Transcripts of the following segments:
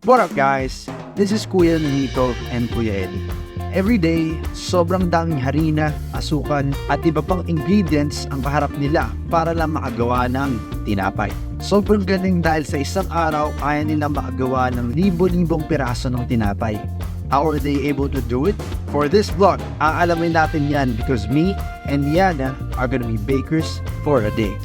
What up guys? This is Kuya Nonito and Kuya Eddie. Every day, sobrang daming harina, asukan at iba pang ingredients ang kaharap nila para lang makagawa ng tinapay. Sobrang galing dahil sa isang araw kaya nila makagawa ng libo-libong piraso ng tinapay. How are they able to do it? For this vlog, aalamin natin yan because me and Yana are gonna be bakers for a day.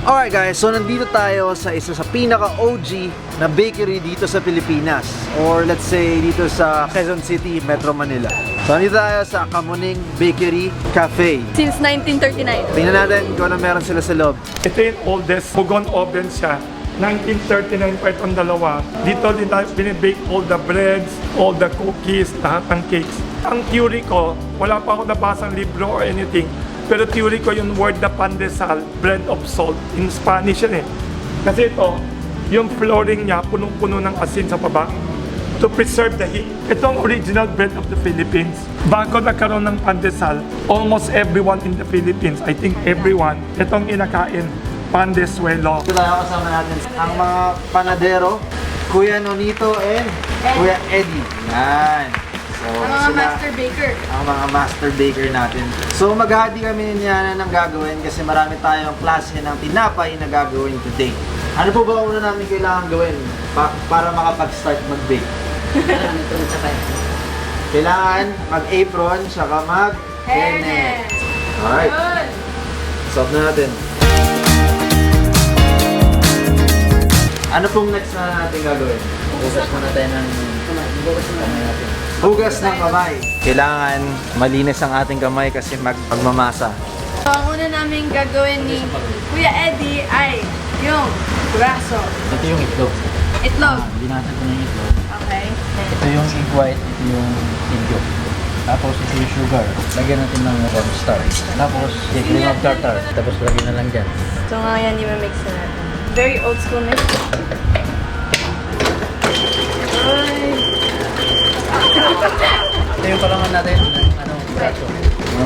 Alright guys, so nandito tayo sa isa sa pinaka-OG na bakery dito sa Pilipinas, or let's say dito sa Quezon City, Metro Manila. So nandito tayo sa Kamuning Bakery Cafe. Since 1939. Tingnan natin kung ano meron sila sa loob. Ito yung oldest Pugon oven siya. 1939 pa itong dalawa. Dito din tayo binibake all the breads, all the cookies, lahat ng cakes. Ang theory ko, wala pa ako nabasang libro or anything, pero theory ko yung word na pandesal, bread of salt. In Spanish yan eh. Kasi ito, yung flooring niya, punong-puno ng asin sa baba to preserve the heat. Ito ang original bread of the Philippines. Bago nagkaroon ng pandesal, almost everyone in the Philippines, I think everyone, itong inakain, pandesuelo. Ito tayo kasama natin ang mga panadero, Kuya Nonito and Kuya Eddie. Yan. So, Ang mga master baker. Ang mga master baker natin. So maghahati kami niya ng gagawin kasi marami tayong klase ng tinapay na gagawin today. Ano po ba una namin kailangan gawin para makapag-start mag-bake? Kailangan mag-apron, saka mag-hairnet. Alright. Stop na natin. Ano pong next na natin gagawin? Bukas muna tayo ng kamay natin. Hugas ng kamay. Kailangan malinis ang ating kamay kasi magmamasa. So, ang una namin gagawin ni Kuya Eddie ay yung braso. Ito yung itlog. Itlog. Binasag ko na yung itlog. Okay. Ito yung egg white, ito yung egg yolk. Tapos ito yung sugar. Lagyan natin ng cornstarch. Tapos cream of tartar. Tapos lagyan na lang dyan. So, ngayon i-mix na natin. Very old school mix. Ay. Ito yung palaman natin ng braso.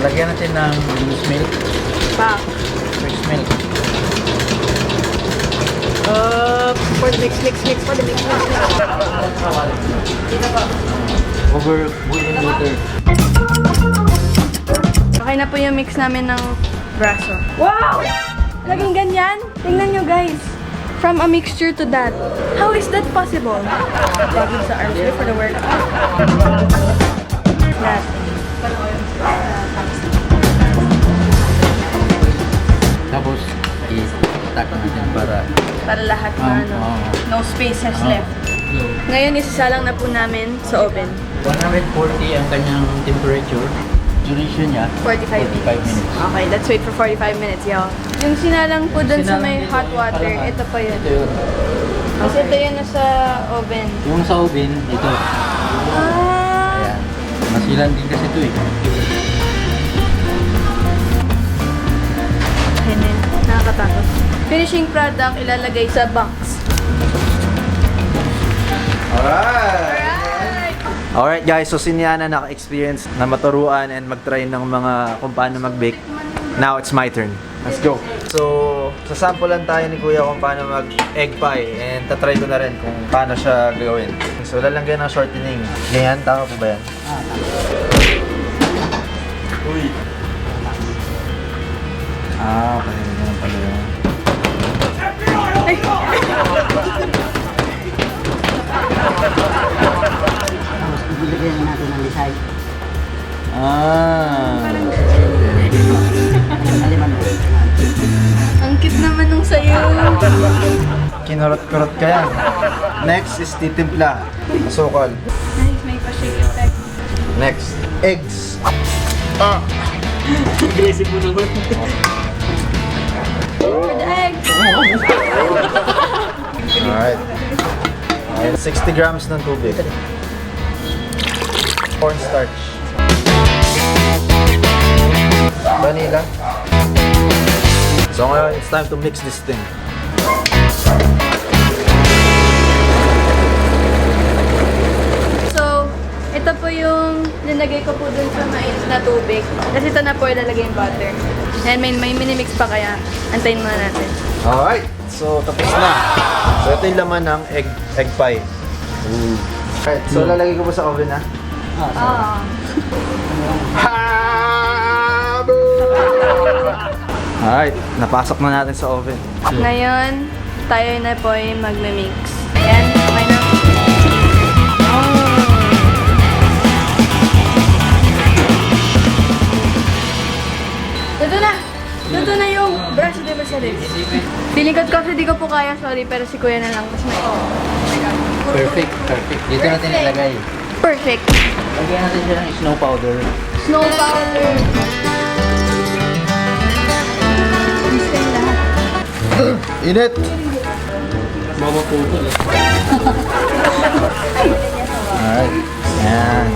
Lagyan natin ng loose milk. Pak. Fresh milk. For the mix. For the mix. Over boiling water. Okay na po yung mix namin ng braso. Wow! Laging ganyan? Tingnan nyo guys. From a mixture to that. How is that possible? Laging sa arms for the work. That. Tapos i-stack natin para Lahat na no space has left. Ngayon isasalang na po namin sa oven. 140 ang kanyang temperature. Duration niya 45 minutes. Okay, let's wait for 45 minutes, y'all. Yung sinalang po dun sa may hot water, ito pa yun. Ito yun. Kasi ito yun nasa oven. Yung sa oven, ito. Ah! Ayan. Masilan din kasi ito eh. Ganyan. Nakakatakot. Finishing product, ilalagay sa box. Alright! Alright! Alright guys, so si Niana naka-experience na maturuan and mag-try ng mga kung paano mag-bake. Now it's my turn. Let's go! So, sasampulan tayo ni Kuya kung paano mag-egg pie and tatry ko na rin kung paano siya gawin. So, lalagyan ng shortening. Ganyan, tama po ba yan? Uy! Okay. Ganyan pala yun. Ilagyan natin ng lisay. Ang cute naman nung sayo. Kinurot-kurot ka yan. Next is titimpla. Asukal. Nice, may pa-shake effect. Next, eggs. Aggressive mo naman. For the egg. Alright. 60 grams ng tubig. Cornstarch. Vanilla. So ngayon, it's time to mix this thing. So, ito po yung nilagay ko po dun sa mais na tubig. Kasi ito na po ilalagay yung butter. And may minimix pa kaya antayin muna natin. Alright. So, tapos na. So, ito yung laman ng egg pie. Alright, so lalagay ko po sa oven, ha? Ah. Alright, napasok na natin sa oven. Ngayon, tayo na po ay magme-mix. Ayan, okay na. Luto na! Luto na yung braso de Mercedes. Feeling ko kasi di ko po kaya, sorry, pero si Kuya na lang. Mas may... Perfect, perfect. Dito natin ilagay. Perfect. Lagyan natin siya ng snow powder. Snow powder. Gusto yung lahat. Init! Alright, yan.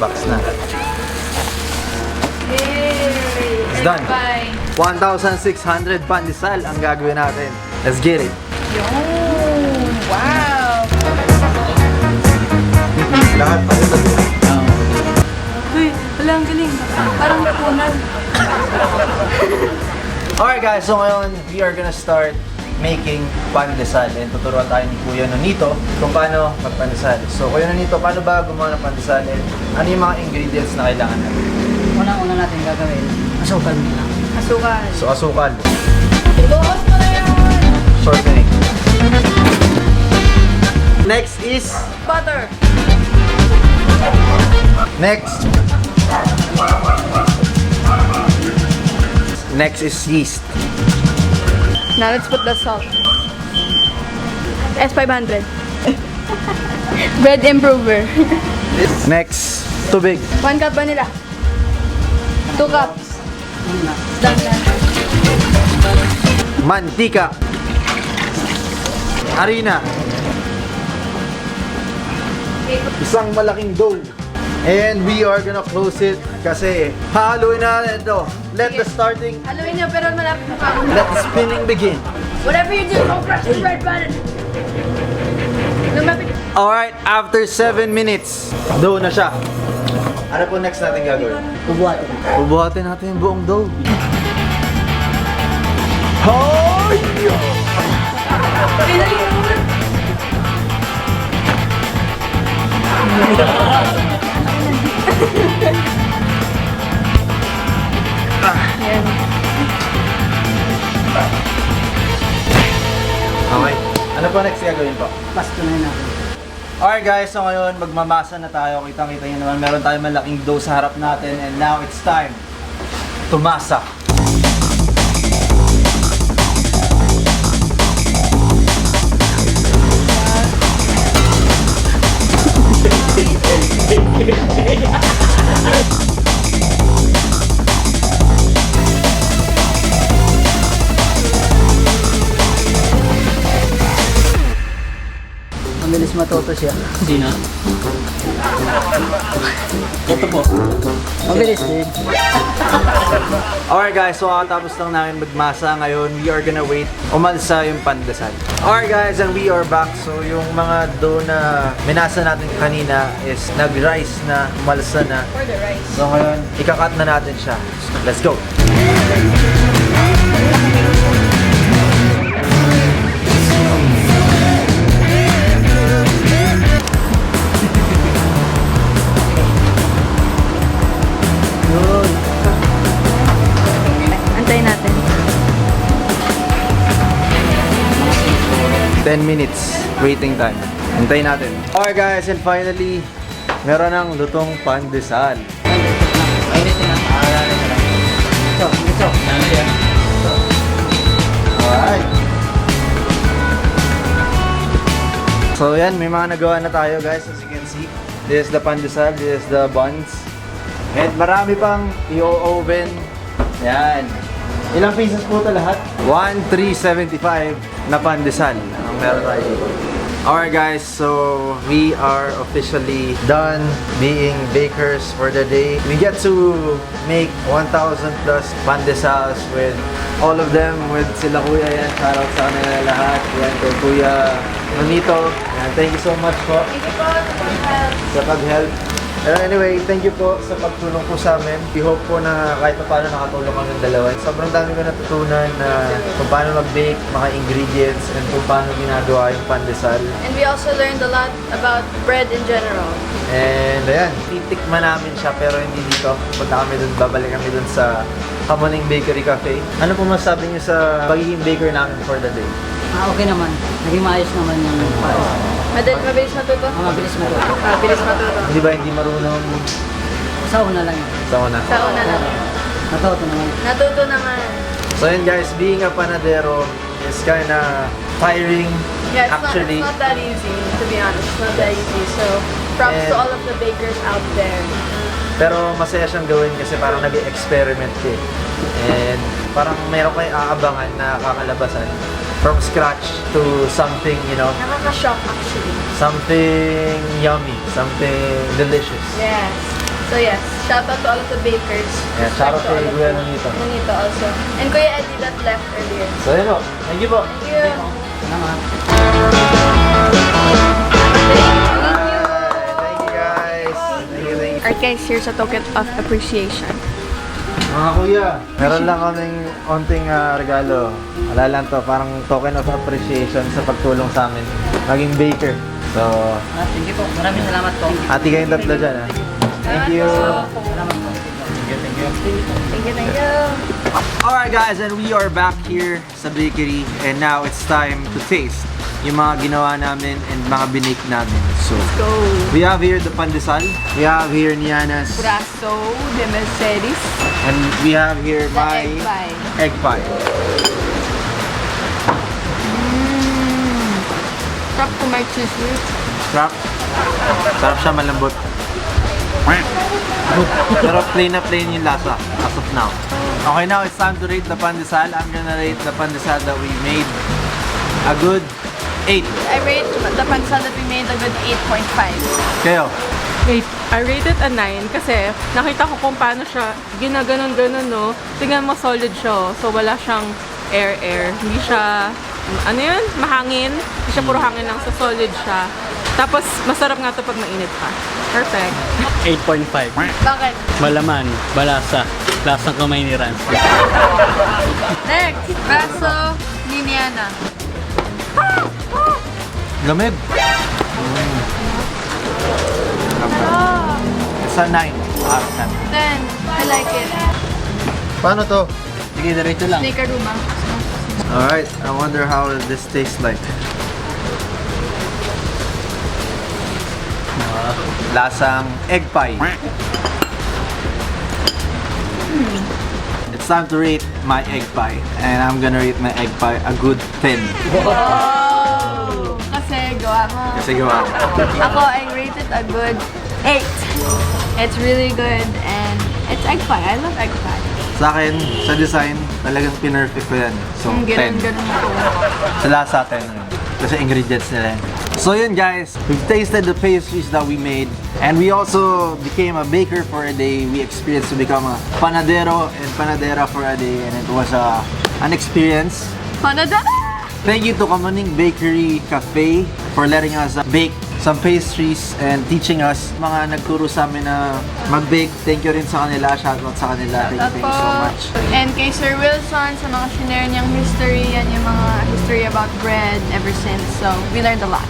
Box na. Yay! It's done. Bye. 1,600 pandesal ang gagawin natin. Let's get it. Yun! Wow! Lahat pa rin natin. Uy, wala ang galing. Parang napunan. Alright guys, so ngayon we are gonna start making pandesal and tuturuan tayo ni Kuya Nonito kung paano magpandesal. So Kuya Nonito, paano ba gumawa ng pandesal and ano yung mga ingredients na kailangan natin? Unang-una natin gagawin, asukal muna. Asukal. So asukal, Ibuhos mo na yun! shortening. Next is, Butter. next is yeast. Now let's put the salt. S500. Bread improver. Next, tubig. 1 cup vanilla. 2 cups. Done na. Mantika. Harina. Isang malaking dough. And we are gonna close it kasi hahaluin natin ito. Let the starting, Haluin niyo pero malapit na pa. let the spinning begin. Whatever you do, don't press the red button. Lumapit. Alright, after 7 minutes, dough na siya. Ano po next natin gagawin? Bubuhatin. Bubuhatin natin yung buong dough. Hoy! Pinali mo muna. Ayan. Okay. Ano po next gagawin po? Pastunan natin. Alright guys, so ngayon magmamasa na tayo. Kitang-kita nyo naman, meron tayong malaking dough sa harap natin. And now it's time to masa. Mabilis matuto siya. Hindi na. Ito po. Mabilis din. Alright guys, so kakatapos lang namin magmasa. Ngayon, we are gonna wait umalsa yung pandesal. Alright guys, and we are back. So yung mga dough na minasa natin kanina is nag-rise na, umalsa na. For the rice. So ngayon, ikakat na natin siya. Let's go! Antayin natin. 10 minutes waiting time. Hintayin natin. Alright guys, and finally, meron ng lutong pandesal. Mainit na. Ito, ito. Ano yan? Alright. So yan, may mga nagawa na tayo guys, as you can see. This is the pandesal, this is the buns. And marami pang i-oven. Yan. Ilang pieces po ito lahat? 1,375 na pandesal ang meron tayo dito. Alright guys, so we are officially done being bakers for the day. We get to make 1,000 plus pandesals with all of them, with sila kuya yan. Shout out sa kanila lahat. Yan kay Kuya Nonito. Yan, thank you so much po Thank you po sa pag-help. sa pag-help. Pero anyway, thank you po sa pagtulong po sa amin. We hope po na kahit pa paano nakatulong kami ng dalawa. Sobrang dami ko natutunan na kung paano mag-bake, mga ingredients, and kung paano ginagawa yung pandesal. And we also learned a lot about bread in general. And ayan, titikman namin siya pero hindi dito. Punta kami dun, babalik kami dun sa Kamuning Bakery Cafe. Ano po masabi niyo sa pagiging baker namin for the day? Okay naman. Naging maayos naman yung Mabilis matuto? mabilis mo to. Mabilis matuto. Hindi ba hindi marunong Sa una lang yun. sa una? Sa una lang. Natuto naman. Natuto naman. So yun guys, being a panadero is kinda tiring Yeah, it's actually. not that easy, to be honest. It's not that easy. So, props to And- all of the bakers out there. Pero masaya siyang gawin kasi parang nag-experiment ka eh. And parang meron kayo aabangan na kakalabasan from scratch to something, you know, Nakaka-shock actually. something yummy, something delicious. Yes. So yes, shout out to all of the bakers. Yeah, shout out Respect kay all of Kuya them. Nonito. Nonito also. And Kuya Eddie that left earlier. So yun po, thank you po. Thank you. Salamat. Thank you guys. Thank you. Alright guys, here's a token of appreciation. Mga kuya, meron lang kaming onting regalo. Wala lang to, parang token of appreciation sa pagtulong sa amin. Maging baker. So, Thank you po. Maraming salamat po. ati kayong tatlo dyan ha. Thank you. Salamat po. Thank you, thank you. Alright guys, and we are back here sa bakery and now it's time to taste yung mga ginawa namin and mga binake namin. So, Go. we have here the pandesal. We have here Niana's. Braso de Mercedes. And we have here The my egg pie. egg pie. Sarap kumain cheese with. Sarap. Sarap siya, malambot. Pero plain na plain yung lasa as of now. Okay, now it's time to rate the pandesal. I'm gonna rate the pandesal that we made a good 8. I rate the pansal that we made a good 8.5. Kayo? 8. I rate it a 9 kasi nakita ko kung paano siya ginaganon-ganon, no? Tingnan mo, solid siya. So, wala siyang air-air. Hindi siya, ano yun? Mahangin. Hindi siya puro hangin lang. So, solid siya. Tapos, masarap nga ito pag mainit pa. Perfect. 8.5. Bakit? Malaman, balasa, lasang kamay ni Rans. Next, Braso Liniana. Lamig. It's a 9 out of 10. 10. I like it. Paano to? Sige, diretso lang. Snake Aruma. Alright, I wonder how this tastes like. Lasang egg pie. It's time to rate my egg pie. And I'm gonna rate my egg pie a good 10. Oh! Kasi gawa mo. Kasi gawa ko. Ako, I rate it a good 8. It's really good and it's egg pie. I love egg pie. Sa akin, sa design, talagang pinerfect ko yan. So, 10. Ganun ko. Sa lasa, 10 rin. Kasi ingredients nila yan. So yun guys, we've tasted the pastries that we made and we also became a baker for a day. We experienced to become a panadero and panadera for a day and it was an experience. Panadara! Thank you to Kamuning Bakery Cafe for letting us bake some pastries and teaching us. Mga nagturo sa amin na mag-bake. Thank you rin sa kanila. Shoutout sa kanila. Thank you so much. And kay Sir Wilson, sa mga shinare niyang history, yan yung mga history about bread ever since. So, we learned a lot.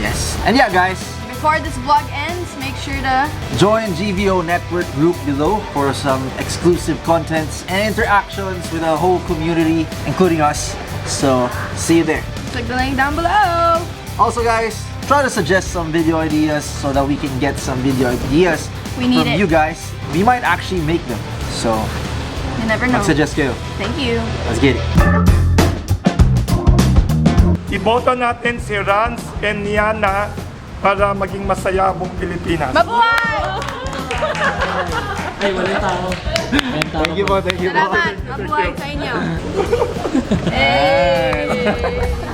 Yes. And yeah guys, Before this vlog ends, make sure to join GVO Network group below for some exclusive contents and interactions with the whole community, including us. So, see you there. click the link down below. Also guys, try to suggest some video ideas so that we can get some video ideas We need from it. you guys. We might actually make them. So, You never know. mag-suggest kayo. Thank you. Let's get it. Iboto natin si Rans and Niana para maging masaya buong Pilipinas. Mabuhay! Ay, walang tao. Thank you po, thank you po. Salamat! Mabuhay sa inyo! Hey!